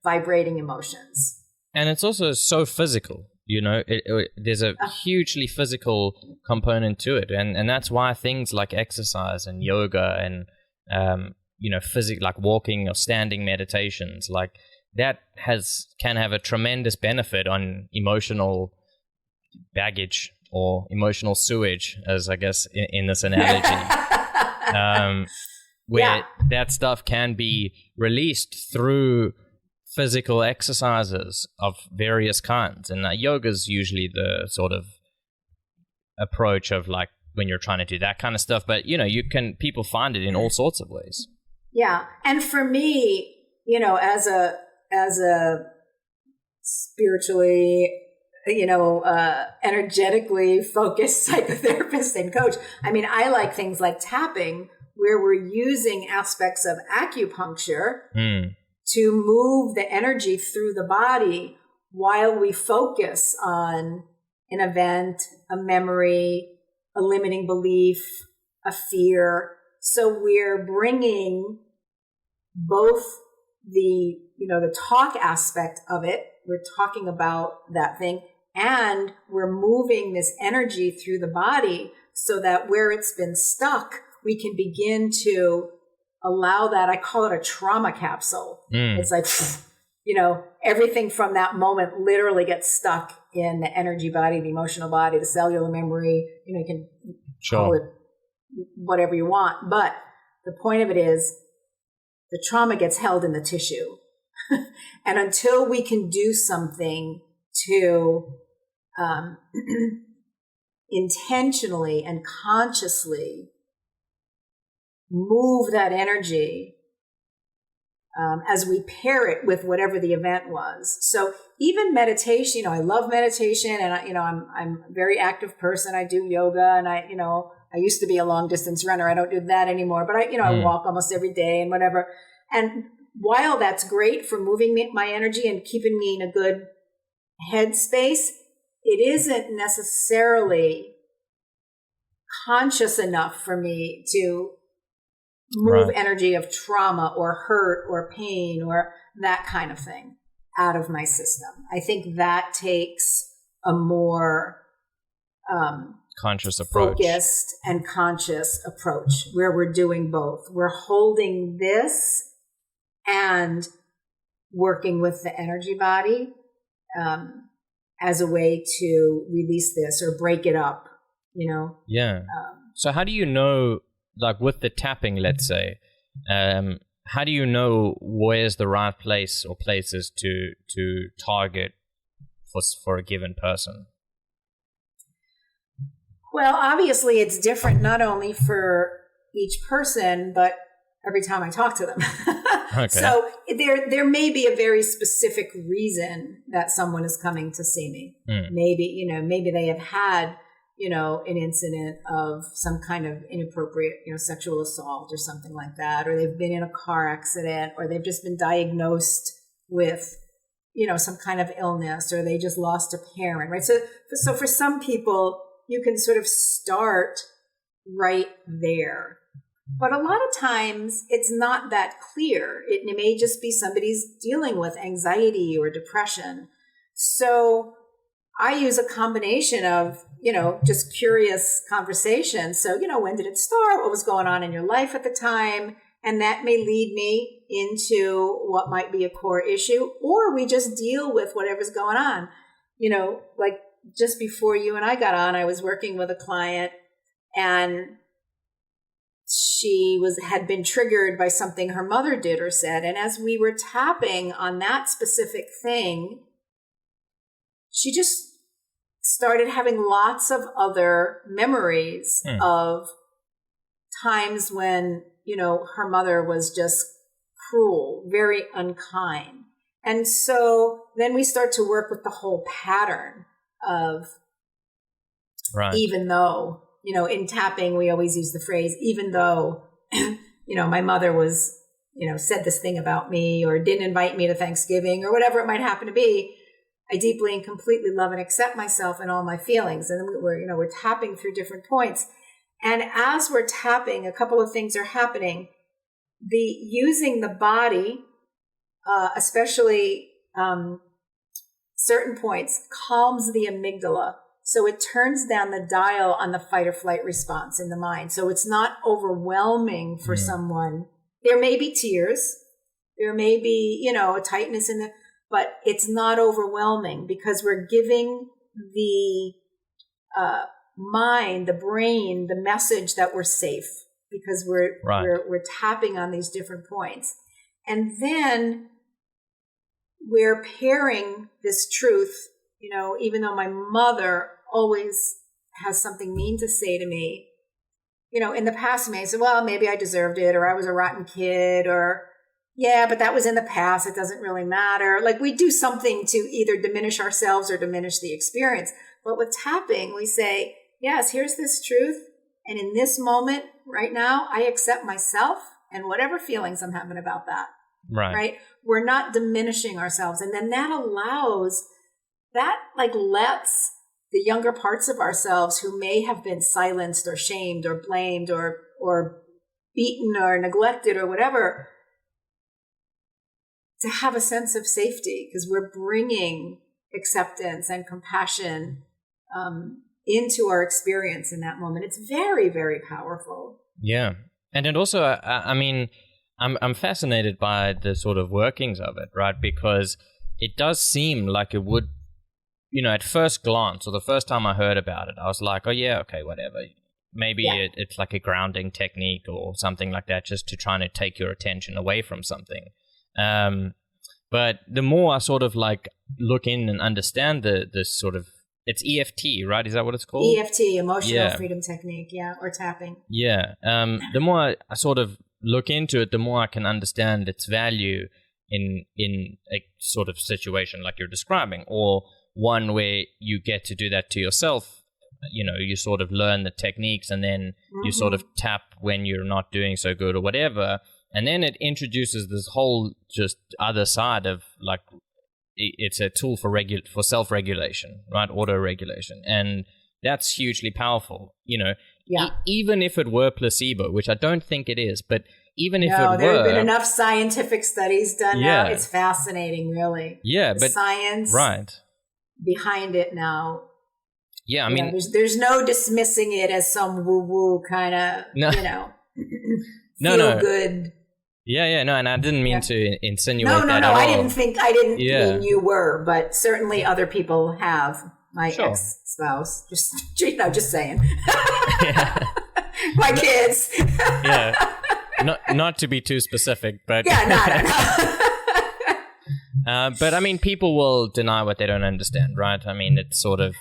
vibrating emotions. And it's also so physical. There's a hugely physical component to it, and that's why things like exercise and yoga and like walking or standing meditations, like that can have a tremendous benefit on emotional baggage or emotional sewage, as I guess in this analogy, where that stuff can be released through physical exercises of various kinds. And yoga is usually the sort of approach of like when you're trying to do that kind of stuff. But, people find it in all sorts of ways. Yeah. And for me, as a spiritually, energetically focused psychotherapist and coach, I like things like tapping, where we're using aspects of acupuncture to move the energy through the body while we focus on an event, a memory, a limiting belief, a fear. So we're bringing both the talk aspect of it. We're talking about that thing, and we're moving this energy through the body so that where it's been stuck, we can begin to allow that. I call it a trauma capsule. It's like, everything from that moment literally gets stuck in the energy body, the emotional body, the cellular memory. You can call it whatever you want. But the point of it is the trauma gets held in the tissue. And until we can do something to intentionally and consciously move that energy as we pair it with whatever the event was. So even meditation, I love meditation, and I'm a very active person. I do yoga, and I used to be a long distance runner. I don't do that anymore, but I walk almost every day and whatever. And while that's great for moving my energy and keeping me in a good headspace, it isn't necessarily conscious enough for me to move energy of trauma or hurt or pain or that kind of thing out of my system. I think that takes a more conscious approach, focused and conscious approach, where we're doing both. We're holding this and working with the energy body as a way to release this or break it up, Yeah. So how do you know, like with the tapping, let's say, how do you know where's the right place or places to target for a given person? Well, obviously it's different not only for each person, but every time I talk to them. Okay. So there may be a very specific reason that someone is coming to see me. Maybe they have had, an incident of some kind of inappropriate, sexual assault or something like that, or they've been in a car accident, or they've just been diagnosed with, some kind of illness, or they just lost a parent, right? So for some people, you can sort of start right there. But a lot of times it's not that clear. It may just be somebody's dealing with anxiety or depression. So I use a combination of, just curious conversation. So, when did it start? What was going on in your life at the time? And that may lead me into what might be a core issue, or we just deal with whatever's going on. Like just before you and I got on, I was working with a client, and she had been triggered by something her mother did or said. And as we were tapping on that specific thing, she just started having lots of other memories of times when, her mother was just cruel, very unkind. And so then we start to work with the whole pattern of, even though, in tapping, we always use the phrase, even though, my mother was, said this thing about me or didn't invite me to Thanksgiving or whatever it might happen to be, I deeply and completely love and accept myself and all my feelings. And we're tapping through different points. And as we're tapping, a couple of things are happening. Using the body, especially certain points, calms the amygdala. So it turns down the dial on the fight or flight response in the mind. So it's not overwhelming for someone. There may be tears. There may be, a tightness but it's not overwhelming because we're giving the mind, the brain, the message that we're safe because we're tapping on these different points. And then we're pairing this truth, even though my mother always has something mean to say to me, in the past, may say, well, maybe I deserved it, or I was a rotten kid, or yeah, but that was in the past. It doesn't really matter. Like we do something to either diminish ourselves or diminish the experience. But with tapping, we say, yes, here's this truth. And in this moment right now, I accept myself and whatever feelings I'm having about that. Right. We're not diminishing ourselves. And then that allows, lets the younger parts of ourselves who may have been silenced or shamed or blamed or beaten or neglected or whatever, to have a sense of safety because we're bringing acceptance and compassion into our experience in that moment. It's very, very powerful. Yeah. And it also, I'm fascinated by the sort of workings of it, right? Because it does seem like it would, at first glance or the first time I heard about it, I was like, oh yeah, okay, whatever. maybe it's like a grounding technique or something like that, just to try to take your attention away from something. But the more I sort of like look in and understand this sort of, it's EFT, right? Is that what it's called? EFT, Emotional Freedom Technique, or tapping. Yeah. The more I sort of look into it, the more I can understand its value in a sort of situation like you're describing, or one where you get to do that to yourself. You know, you sort of learn the techniques, and then you sort of tap when you're not doing so good or whatever. And then it introduces this whole just other side of like, it's a tool for self-regulation, right? Auto-regulation. And that's hugely powerful, you know. Even if it were placebo, which I don't think it is, but even if it were... there have been enough scientific studies done now. It's fascinating, really. Yeah, the science behind it now. Yeah, I mean... there's no dismissing it as some woo-woo kind of, feel good. Yeah, no, and I didn't mean to insinuate that No, at all. I didn't mean you were, but certainly other people have. My ex-spouse, just saying. My kids. Not to be too specific, but... No. But I mean, people will deny what they don't understand, right? I mean, it's sort of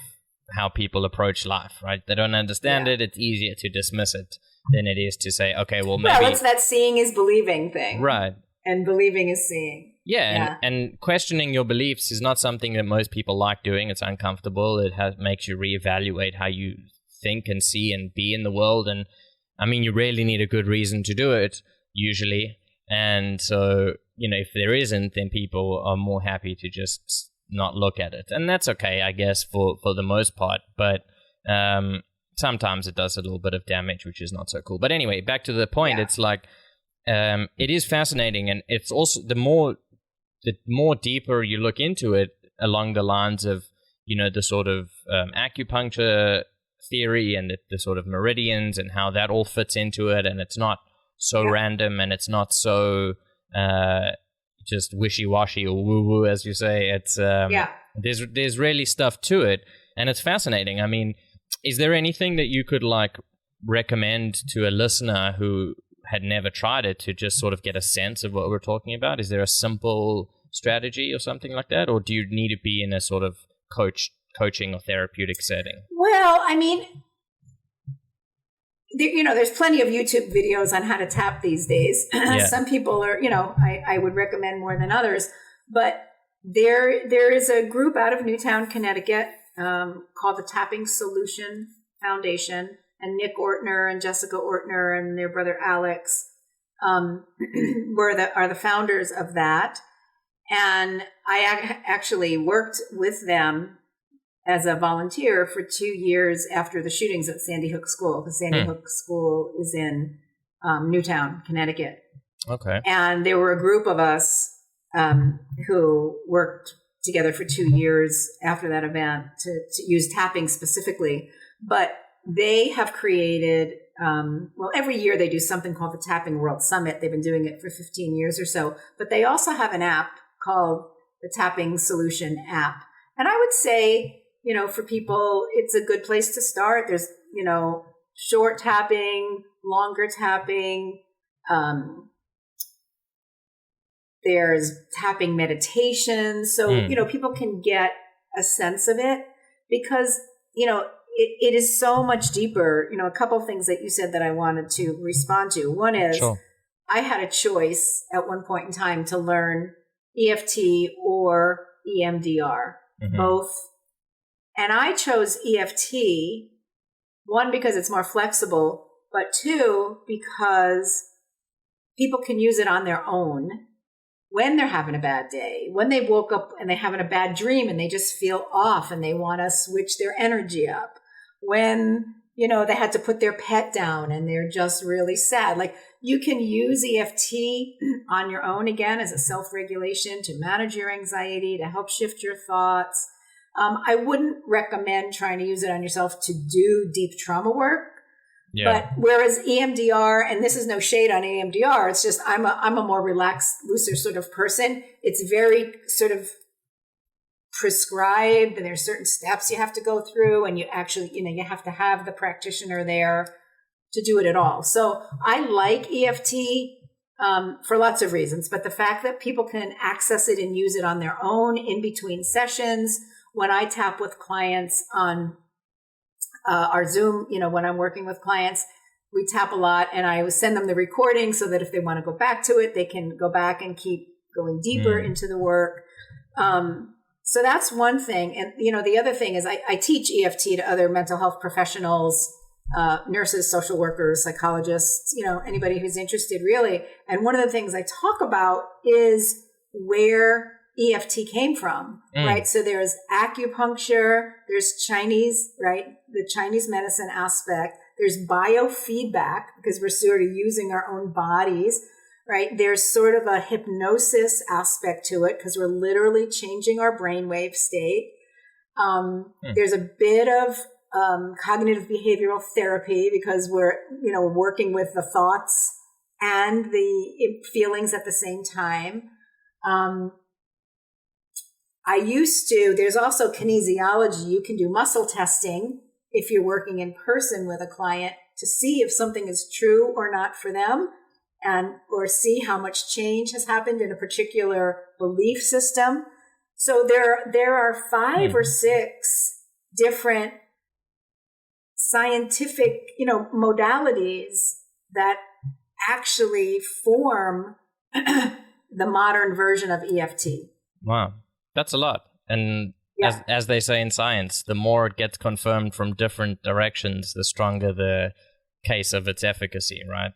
how people approach life, right? They don't understand it. It's easier to dismiss it than it is to say, okay, well, maybe... Well, it's that seeing is believing thing. Right. And believing is seeing. Yeah. And questioning your beliefs is not something that most people like doing. It's uncomfortable. It makes you reevaluate how you think and see and be in the world. And I mean, you really need a good reason to do it, usually. And so, you know, if there isn't, then people are more happy to just not look at it. And that's okay, I guess, for the most part. But sometimes it does a little bit of damage, which is not so cool. But anyway, back to the point, it's like, it is fascinating. And it's also, the more deeper you look into it along the lines of, you know, the sort of acupuncture theory and the sort of meridians and how that all fits into it. And it's not so random, and it's not so just wishy-washy or woo-woo, as you say. It's there's really stuff to it, and it's fascinating. I mean, is there anything that you could like recommend to a listener who had never tried it to just sort of get a sense of what we're talking about? Is there a simple strategy or something like that, or do you need to be in a sort of coaching or therapeutic setting? Well, I mean, there's plenty of YouTube videos on how to tap these days. Some people are, I would recommend more than others, but there is a group out of Newtown, Connecticut, called the Tapping Solution Foundation, and Nick Ortner and Jessica Ortner and their brother Alex are the founders of that. And I actually worked with them as a volunteer for 2 years after the shootings at Sandy Hook School, because Sandy Hook School is in Newtown, Connecticut. Okay. And there were a group of us who worked together for 2 years after that event to use tapping specifically. But they have created, every year they do something called the Tapping World Summit. They've been doing it for 15 years or so. But they also have an app called the Tapping Solution app. And I would say, for people, it's a good place to start. There's, short tapping, longer tapping. There's tapping meditation. So, people can get a sense of it because, it is so much deeper. A couple of things that you said that I wanted to respond to. One is I had a choice at one point in time to learn EFT or EMDR, both. And I chose EFT, one, because it's more flexible, but two, because people can use it on their own when they're having a bad day, when they woke up and they're having a bad dream and they just feel off and they want to switch their energy up, when, they had to put their pet down and they're just really sad. Like, you can use EFT on your own, again, as a self-regulation to manage your anxiety, to help shift your thoughts. I wouldn't recommend trying to use it on yourself to do deep trauma work. Yeah. But whereas EMDR, and this is no shade on EMDR, it's just I'm a more relaxed, looser sort of person. It's very sort of prescribed, and there's certain steps you have to go through, and you actually, you have to have the practitioner there to do it at all. So I like EFT for lots of reasons, but the fact that people can access it and use it on their own in between sessions, when I tap with clients on our Zoom, when I'm working with clients, we tap a lot, and I always send them the recording so that if they want to go back to it, they can go back and keep going deeper into the work. So that's one thing. And, the other thing is I teach EFT to other mental health professionals, nurses, social workers, psychologists, anybody who's interested really. And one of the things I talk about is where EFT came from, right? So there's acupuncture, there's Chinese, right? The Chinese medicine aspect. There's biofeedback because we're sort of using our own bodies, right? There's sort of a hypnosis aspect to it because we're literally changing our brainwave state. There's a bit of cognitive behavioral therapy because we're, working with the thoughts and the feelings at the same time. There's also kinesiology. You can do muscle testing if you're working in person with a client to see if something is true or not for them, or see how much change has happened in a particular belief system. So there are 5 or 6 different scientific, modalities that actually form the modern version of EFT. Wow, that's a lot. And yeah. as they say in science, the more it gets confirmed from different directions, the stronger the case of its efficacy, right?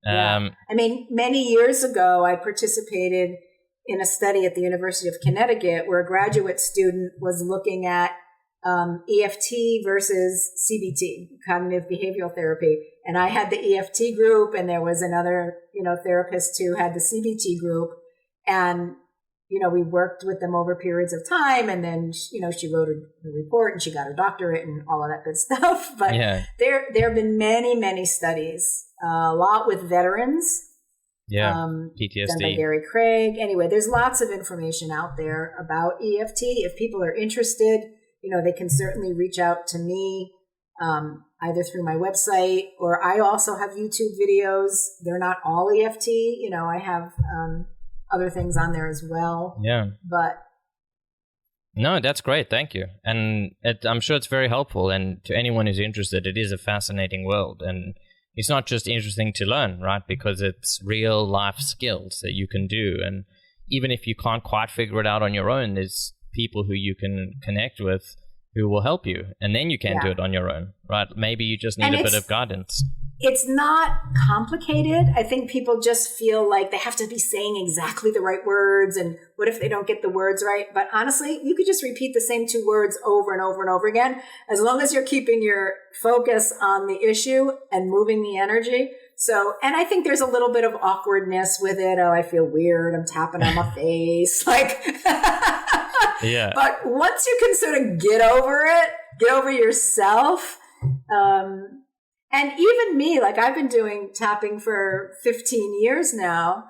Yeah. Many years ago, I participated in a study at the University of Connecticut where a graduate student was looking at EFT versus CBT, cognitive behavioral therapy. And I had the EFT group, and there was another, therapist who had the CBT group. And, we worked with them over periods of time. And then, she wrote a report and she got her doctorate and all of that good stuff. But there have been many, many studies, a lot with veterans. Yeah, PTSD. Done by Gary Craig. Anyway, there's lots of information out there about EFT. If people are interested, they can certainly reach out to me, either through my website, or I also have YouTube videos. They're not all EFT. I have other things on there as well. Yeah. But no, that's great. Thank you. And I'm sure it's very helpful. And to anyone who's interested, it is a fascinating world. And it's not just interesting to learn, right? Because it's real life skills that you can do. And even if you can't quite figure it out on your own, there's people who you can connect with who will help you. And then you can do it on your own, right? Maybe you just need a bit of guidance. It's not complicated. I think people just feel like they have to be saying exactly the right words. And what if they don't get the words right? But honestly, you could just repeat the same 2 words over and over and over again. As long as you're keeping your focus on the issue and moving the energy. So, and I think there's a little bit of awkwardness with it. Oh, I feel weird. I'm tapping on my face. Yeah. But once you can sort of get over it, get over yourself, and even me, I've been doing tapping for 15 years now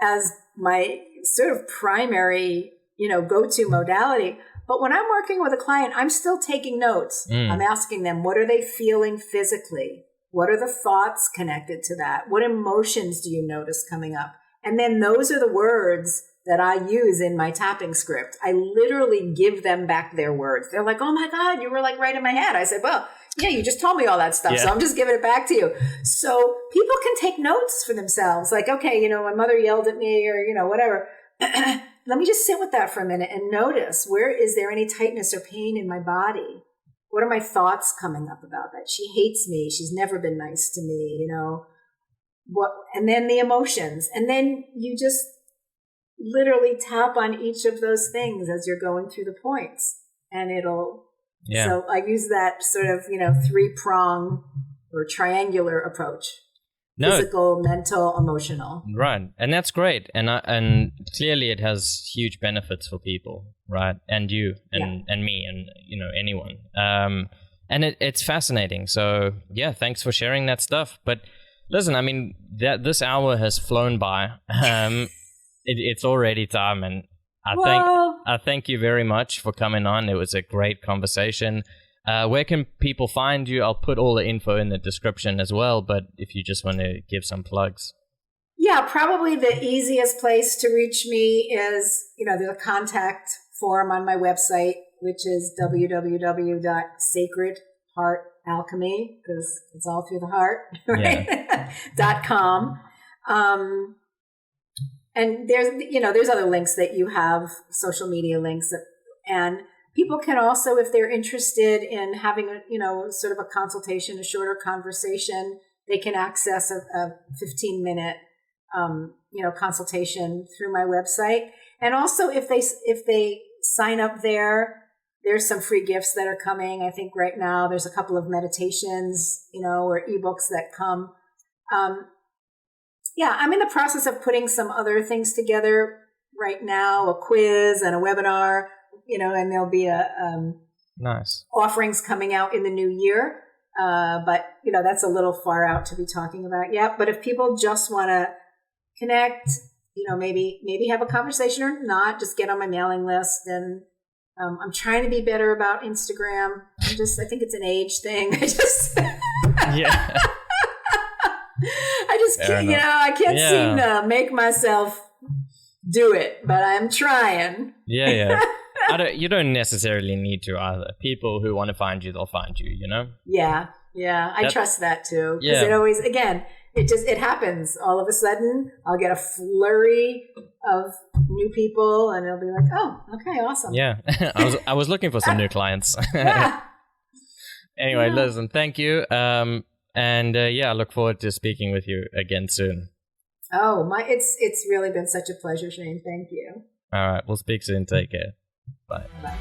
as my sort of primary, go-to modality. But when I'm working with a client, I'm still taking notes. I'm asking them, what are they feeling physically? What are the thoughts connected to that? What emotions do you notice coming up? And then those are the words that I use in my tapping script. I literally give them back their words. They're like, oh my God, you were right in my head. I said, well, yeah, you just told me all that stuff. So I'm just giving it back to you. So people can take notes for themselves. Okay, my mother yelled at me or, whatever. Let me just sit with that for a minute and notice, where is there any tightness or pain in my body? What are my thoughts coming up about that? She hates me. She's never been nice to me, and then the emotions. And then you just literally tap on each of those things as you're going through the points, and it'll. Yeah. So I use that sort of 3-prong or triangular approach: physical, mental, emotional. Right, and that's great, and clearly it has huge benefits for people, right? And you, and me, and anyone. And it's fascinating. So yeah, thanks for sharing that stuff. But listen, this hour has flown by. It's already time, and I thank you very much for coming on. It was a great conversation. Where can people find you? I'll put all the info in the description as well, but if you just want to give some plugs. Yeah, probably the easiest place to reach me is, there's a contact form on my website, which is www.sacredheartalchemy, because it's all through the heart, right? Yeah. .com. And there's other links that you have, social media links, and people can also, if they're interested in having sort of a consultation, a shorter conversation, they can access a 15-minute, consultation through my website. And also if they sign up there's some free gifts that are coming. I think right now there's a couple of meditations, or ebooks that come. I'm in the process of putting some other things together right now, a quiz and a webinar, and there'll be nice offerings coming out in the new year. But that's a little far out to be talking about yet. But if people just want to connect, maybe have a conversation or not, just get on my mailing list. And I'm trying to be better about Instagram. I think it's an age thing. Yeah. I can't seem to make myself do it, but I'm trying. Yeah. You don't necessarily need to either. People who want to find you, they'll find you, Yeah. I trust that too. Because it always, again, it happens. All of a sudden, I'll get a flurry of new people and it'll be like, oh, okay, awesome. Yeah. I was looking for some new clients. Anyway, listen, thank you. I look forward to speaking with you again soon. Oh, it's really been such a pleasure, Shane. Thank you. All right. We'll speak soon. Take care. Bye. Bye.